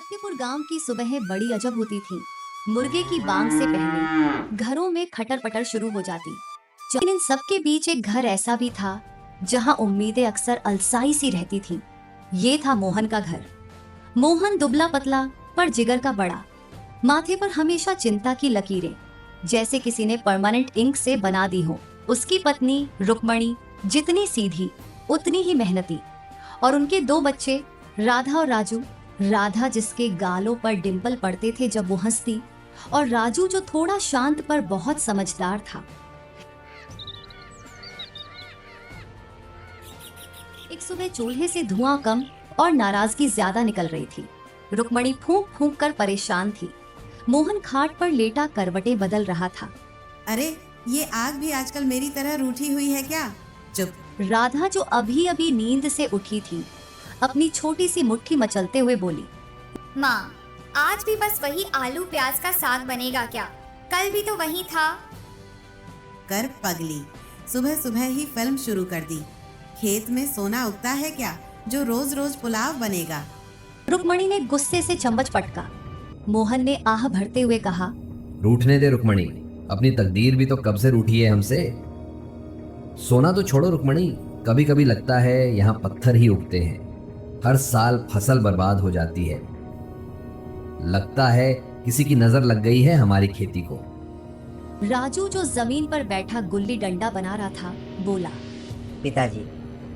शक्तिपुर गांव की सुबहें बड़ी अजब होती थीं। मुर्गे की बांग से पहले घरों में खटर पटर शुरू हो जाती। लेकिन इन सबके बीच एक घर ऐसा भी था जहां उम्मीदें अक्सर अलसाई सी रहती थीं। ये था मोहन का घर। मोहन दुबला पतला पर जिगर का बड़ा, माथे पर हमेशा चिंता की लकीरें जैसे किसी ने परमानेंट इंक से बना दी हो। उसकी पत्नी रुक्मणी जितनी सीधी उतनी ही मेहनती, और उनके दो बच्चे राधा और राजू। राधा जिसके गालों पर डिंपल पड़ते थे जब वो हंसती, और राजू जो थोड़ा शांत पर बहुत समझदार था। एक सुबह चूल्हे से धुआं कम और नाराजगी ज्यादा निकल रही थी। रुक्मणी फूंक फूंक कर परेशान थी। मोहन खाट पर लेटा करवटें बदल रहा था। अरे ये आग भी आजकल मेरी तरह रूठी हुई है क्या? चुप। राधा जो अभी अभी नींद से उठी थी अपनी छोटी सी मुट्ठी मचलते हुए बोली, माँ, आज भी बस वही आलू प्याज का साग बनेगा क्या? कल भी तो वही था। कर पगली, सुबह सुबह ही फिल्म शुरू कर दी। खेत में सोना उगता है क्या जो रोज रोज पुलाव बनेगा? रुक्मणी ने गुस्से से चम्मच पटका। मोहन ने आह भरते हुए कहा, रूठने दे रुक्मणी, अपनी तकदीर भी तो कब से रूठी है हमसे। सोना तो छोड़ो रुक्मणी, कभी कभी लगता है यहाँ पत्थर ही उगते हैं। हर साल फसल बर्बाद हो जाती है। लगता है किसी की नजर लग गई है हमारी खेती को। राजू जो जमीन पर बैठा गुल्ली डंडा बना रहा था बोला, पिताजी,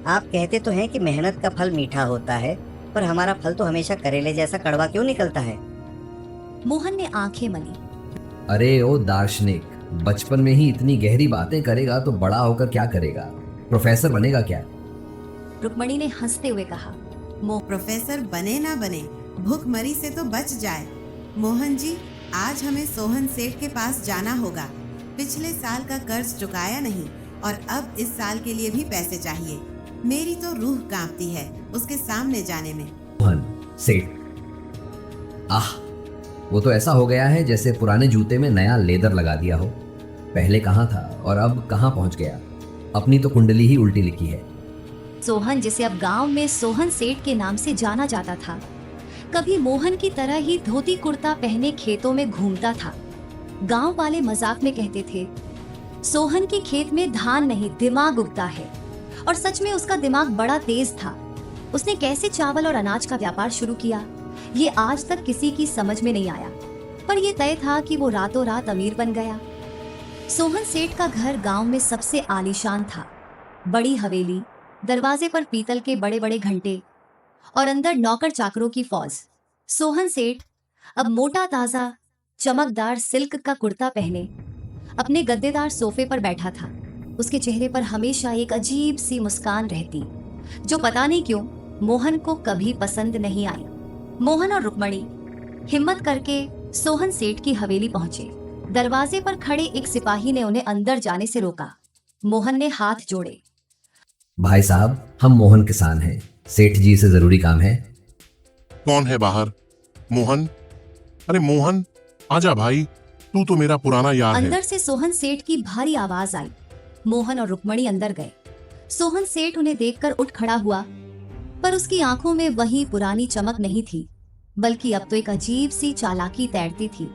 आप कहते तो हैं कि मेहनत का फल मीठा होता है, पर हमारा फल तो हमेशा करेले जैसा कड़वा क्यों निकलता है? मोहन ने आंखें मली। अरे ओ दार्शनिक, बचपन में ही इतनी गहरी बातें करेगा तो बड़ा होकर क्या करेगा? प्रोफेसर बनेगा क्या? रुक्मणी ने हंसते हुए कहा, प्रोफेसर बने ना बने, भूखमरी से तो बच जाए। मोहन जी, आज हमें सोहन सेठ के पास जाना होगा। पिछले साल का कर्ज चुकाया नहीं और अब इस साल के लिए भी पैसे चाहिए। मेरी तो रूह कांपती है उसके सामने जाने में। मोहन सेठ, आह, वो तो ऐसा हो गया है जैसे पुराने जूते में नया लेदर लगा दिया हो। पहले कहाँ था और अब कहाँ पहुँच गया। अपनी तो कुंडली ही उल्टी लिखी है। सोहन, जिसे अब गांव में सोहन सेठ के नाम से जाना जाता था, कभी मोहन की तरह ही धोती कुर्ता पहने खेतों में घूमता था। गांव वाले मजाक में कहते थे, सोहन के खेत में धान नहीं दिमाग उगता है। और सच में उसका दिमाग बड़ा तेज था। उसने कैसे चावल और अनाज का व्यापार शुरू किया, ये आज तक किसी की समझ में नहीं आया, पर यह तय था कि वो रातों रात अमीर बन गया। सोहन सेठ का घर गांव में सबसे आलीशान था। बड़ी हवेली, दरवाजे पर पीतल के बड़े बड़े घंटे और अंदर नौकर चाकरों की फौज। सोहन सेठ अब मोटा ताजा चमकदार सिल्क का कुर्ता पहने अपने गद्देदार सोफे पर बैठा था। उसके चेहरे पर हमेशा एक अजीब सी मुस्कान रहती, जो पता नहीं क्यों मोहन को कभी पसंद नहीं आई। मोहन और रुक्मणी हिम्मत करके सोहन सेठ की हवेली पहुंचे। दरवाजे पर खड़े एक सिपाही ने उन्हें अंदर जाने से रोका। मोहन ने हाथ जोड़े। भाई साहब, हम मोहन किसान हैं, सेठ जी से जरूरी काम है। कौन है बाहर? मोहन? अरे मोहन, आजा भाई, तू तो मेरा पुराना यार है। अंदर से सोहन सेठ की भारी आवाज आई। मोहन और रुक्मणी अंदर गए। सोहन सेठ उन्हें देखकर उठ खड़ा हुआ, पर उसकी आंखों में वही पुरानी चमक नहीं थी, बल्कि अब तो एक अजीब सी चालाकी तैरती थी।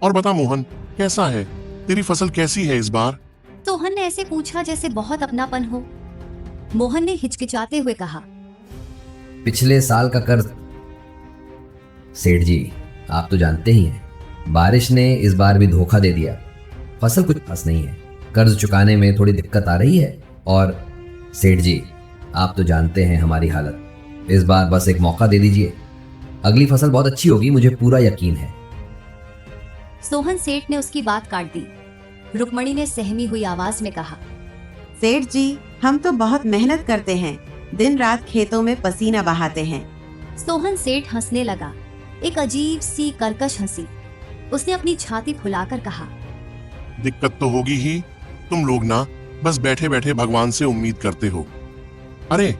और बता मोहन, कैसा है? तेरी फसल कैसी है इस बार? सोहन ने ऐसे पूछा जैसे बहुत अपनापन हो। मोहन ने हिचकिचाते हुए कहा, पिछले साल का कर्ज। सेठ जी, आप तो जानते ही हैं, बारिश ने इस बार भी धोखा दे दिया। फसल कुछ खास नहीं है, कर्ज चुकाने में थोड़ी दिक्कत आ रही है। और सेठ जी, आप तो जानते हैं हमारी हालत। इस बार बस एक मौका दे दीजिए, अगली फसल बहुत अच्छी होगी, मुझे पूरा यकीन है। सोहन सेठ ने उसकी बात काट दी। रुक्मणी ने सहमी हुई आवाज में कहा, सेठ जी, हम तो बहुत मेहनत करते हैं, दिन रात खेतों में पसीना बहाते हैं। सोहन सेठ हंसने लगा, एक अजीब सी कर्कश हंसी। उसने अपनी छाती फुलाकर कहा, दिक्कत तो होगी ही, तुम लोग ना बस बैठे बैठे भगवान से उम्मीद करते हो। अरे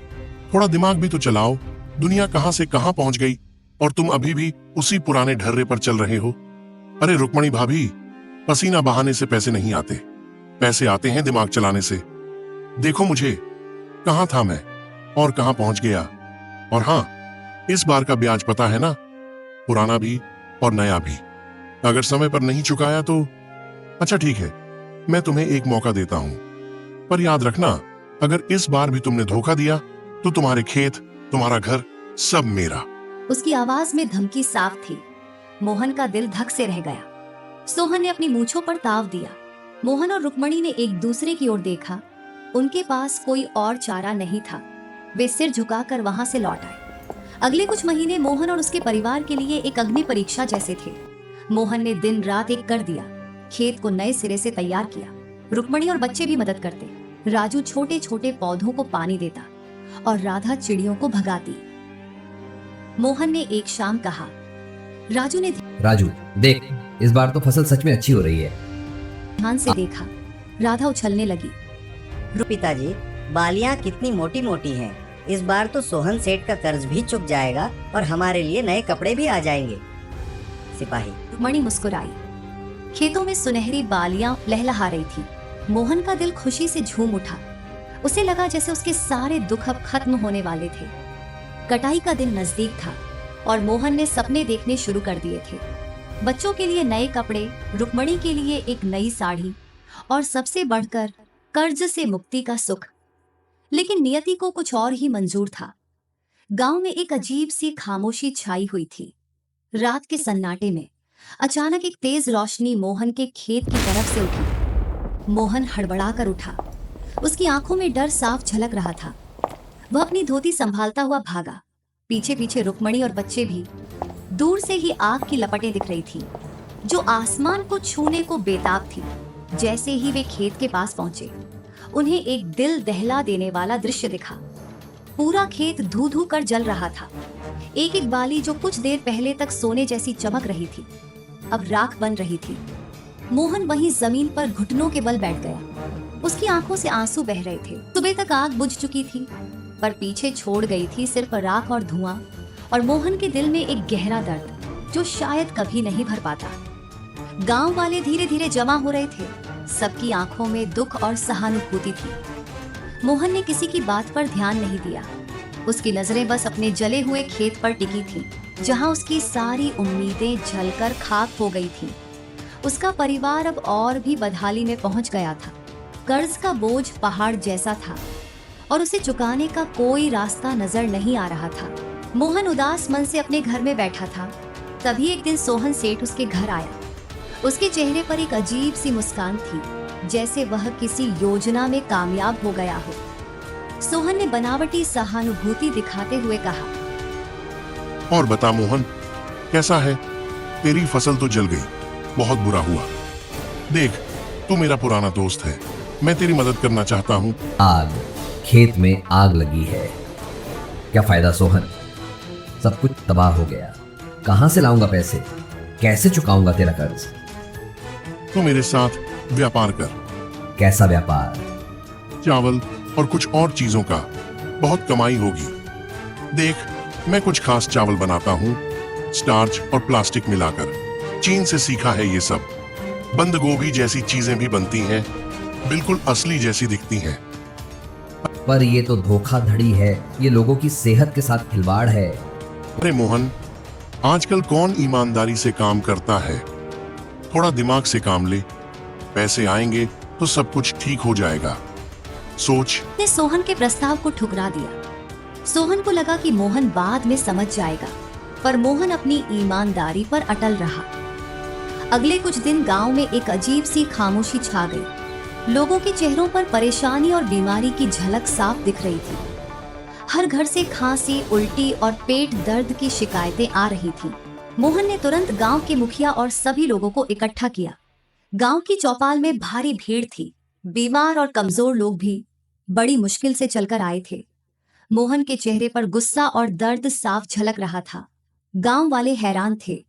थोड़ा दिमाग भी तो चलाओ। दुनिया कहां से कहां पहुंच गई और तुम अभी भी उसी पुराने ढर्रे पर चल रहे हो। अरे रुक्मणी भाभी, पसीना बहाने से पैसे नहीं आते, पैसे आते हैं दिमाग चलाने से। देखो मुझे, कहां था मैं और कहां पहुंच गया। और हाँ, इस बार का ब्याज पता है ना, पुराना भी और नया भी। अगर समय पर नहीं चुकाया तो अच्छा ठीक है, मैं तुम्हें एक मौका देता हूं, पर याद रखना, अगर इस बार भी तुमने धोखा दिया तो तुम्हारे खेत, तुम्हारा घर, सब मेरा। उसकी आवाज में धमकी साफ थी। मोहन का दिल धक से रह गया। सोहन ने अपनी मूंछों पर ताव दिया। मोहन और रुक्मणी ने एक दूसरे की ओर देखा। उनके पास कोई और चारा नहीं था। वे सिर झुकाकर वहां से लौट आए। अगले कुछ महीने मोहन और उसके परिवार के लिए एक अग्नि परीक्षा जैसे थे। मोहन ने दिन रात एक कर दिया, खेत को नए सिरे से तैयार किया। रुक्मणी और बच्चे भी मदद करते। राजू छोटे छोटे पौधों को पानी देता और राधा चिड़ियों को भगाती। मोहन ने एक शाम कहा। राजू देख, इस बार तो फसल सच में अच्छी हो रही है। ध्यान से देखा। राधा उछलने लगी। पिताजी, बालियां कितनी मोटी मोटी हैं। इस बार तो सोहन सेठ का कर्ज भी चुक जाएगा और हमारे लिए नए कपड़े भी आ जाएंगे। सिपाही। रुक्मणी मुस्कुराई। खेतों में सुनहरी बालियां लहलहा रही थी। मोहन का दिल खुशी से झूम उठा। उसे लगा जैसे उसके सारे दुख अब खत्म होने वाले थे। कटाई का दिन नजदीक था और मोहन ने सपने देखने शुरू कर दिए थे। बच्चों के लिए नए कपड़े, रुक्मणी के लिए एक नई साड़ी और सबसे बढ़कर कर्ज से मुक्ति का सुख। लेकिन नियति को कुछ और ही मंजूर था। गांव में एक अजीब सी खामोशी छाई हुई थी। रात के सन्नाटे में अचानक एक तेज रोशनी मोहन के खेत की तरफ से उठी। मोहन हड़बड़ाकर उठा। उसकी आंखों में डर साफ झलक रहा था। वह अपनी धोती संभालता हुआ भागा। पीछे पीछे रुक्मणी और बच्चे भी। दूर से ही आग की लपटें दिख रही थी, जो आसमान को छूने को बेताब थी। जैसे ही वे खेत के पास पहुंचे, उन्हें एक दिल दहला देने वाला दृश्य दिखा। पूरा खेत धू धू कर जल रहा था। एक एक बाली जो कुछ देर पहले तक सोने जैसी चमक रही थी, अब राख बन रही थी। मोहन वहीं जमीन पर घुटनों के बल बैठ गया। उसकी आंखों से आंसू बह रहे थे। सुबह तक आग बुझ चुकी थी, पर पीछे छोड़ गई थी सिर्फ राख और धुआं। और मोहन के दिल में एक गहरा दर्द जो शायद कभी नहीं भर पाता। गांव वाले धीरे धीरे जमा हो रहे थे। सबकी आंखों में दुख और सहानुभूति थी। मोहन ने किसी की बात पर ध्यान नहीं दिया। उसकी नजरें बस अपने जले हुए खेत पर टिकी थी, जहां उसकी सारी उम्मीदें जलकर खाक हो गई थी। उसका परिवार अब और भी बदहाली में पहुंच गया था। कर्ज का बोझ पहाड़ जैसा था और उसे चुकाने का कोई रास्ता नजर नहीं आ रहा था। मोहन उदास मन से अपने घर में बैठा था। तभी एक दिन सोहन सेठ उसके घर आया। उसके चेहरे पर एक अजीब सी मुस्कान थी, जैसे वह किसी योजना में कामयाब हो गया हो। सोहन ने बनावटी सहानुभूति दिखाते हुए कहा, और बता मोहन, कैसा है? तेरी फसल तो जल गई, बहुत बुरा हुआ। देख, तू मेरा पुराना दोस्त है, मैं तेरी मदद करना चाहता हूँ। आग, खेत में आग लगी है। क्या फायदा सोहन, सब कुछ तबाह हो गया। कहां से लाऊंगा पैसे? कैसे चुकाऊंगा तेरा कर्ज? तू मेरे साथ व्यापार कर। कैसा व्यापार? चावल और कुछ और चीजों का, बहुत कमाई होगी। देख, मैं कुछ खास चावल बनाता हूँ, स्टार्च और प्लास्टिक मिलाकर। चीन से सीखा है ये सब। बंद गोभी जैसी चीजें भी बनती हैं, बिल्कुल असली जैसी दिखती हैं। पर ये तो धोखाधड़ी है, ये लोगों की सेहत के साथ खिलवाड़ है। अरे मोहन, आजकल कौन ईमानदारी से काम करता है? थोड़ा दिमाग से काम ले, पैसे आएंगे तो सब कुछ ठीक हो जाएगा। सोच। ने सोहन के प्रस्ताव को ठुकरा दिया। सोहन को लगा कि मोहन बाद में समझ जाएगा, पर मोहन अपनी ईमानदारी पर अटल रहा। अगले कुछ दिन गांव में एक अजीब सी खामोशी छा गई। लोगों के चेहरों पर परेशानी और बीमारी की झलक साफ दिख रही थी। हर घर से खांसी, उल्टी और पेट दर्द की शिकायतें आ रही थीं। मोहन ने तुरंत गांव के मुखिया और सभी लोगों को इकट्ठा किया। गांव की चौपाल में भारी भीड़ थी। बीमार और कमजोर लोग भी बड़ी मुश्किल से चलकर आए थे। मोहन के चेहरे पर गुस्सा और दर्द साफ झलक रहा था। गांव वाले हैरान थे।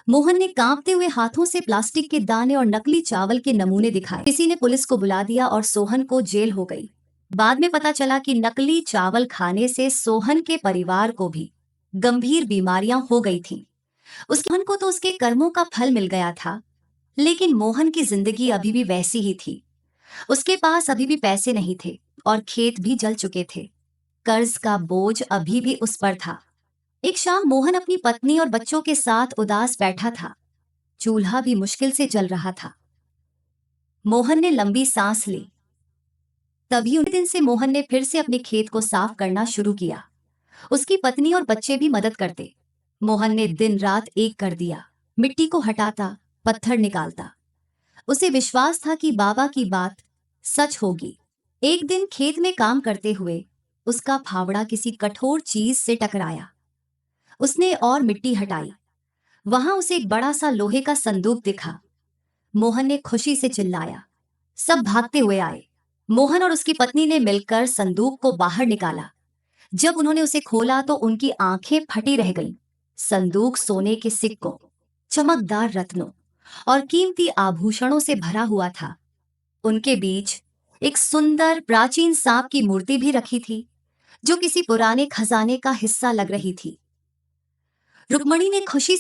मोहन ने कांपते हुए हाथों से प्लास्टिक के दाने और नकली चावल के नमूने दिखाए। किसी ने पुलिस को बुला दिया और सोहन को जेल हो गई। बाद में पता चला कि नकली चावल खाने से सोहन के परिवार को भी गंभीर बीमारियां हो गई थीं। मोहन को तो उसके कर्मों का फल मिल गया था, लेकिन मोहन की जिंदगी अभी भी वैसी ही थी। उसके पास अभी भी पैसे नहीं थे और खेत भी जल चुके थे। कर्ज का बोझ अभी भी उस पर था। एक शाम मोहन अपनी पत्नी और बच्चों के साथ उदास बैठा था। चूल्हा भी मुश्किल से जल रहा था। मोहन ने लंबी सांस ली। तभी उस दिन से मोहन ने फिर से अपने खेत को साफ करना शुरू किया। उसकी पत्नी और बच्चे भी मदद करते। मोहन ने दिन रात एक कर दिया, मिट्टी को हटाता, पत्थर निकालता। उसे विश्वास था कि बाबा की बात सच होगी। एक दिन खेत में काम करते हुए उसका फावड़ा किसी कठोर चीज से टकराया। उसने और मिट्टी हटाई। वहां उसे एक बड़ा सा लोहे का संदूक दिखा। मोहन ने खुशी से चिल्लाया। सब भागते हुए आए। मोहन और उसकी पत्नी ने मिलकर संदूक को बाहर निकाला। जब उन्होंने उसे खोला तो उनकी आंखें फटी रह गईं। संदूक सोने के सिक्कों, चमकदार रत्नों और कीमती आभूषणों से भरा हुआ था। उनके बीच एक सुंदर प्राचीन सांप की मूर्ति भी रखी थी, जो किसी पुराने खजाने का हिस्सा लग रही थी। रुक्मणी ने खुशी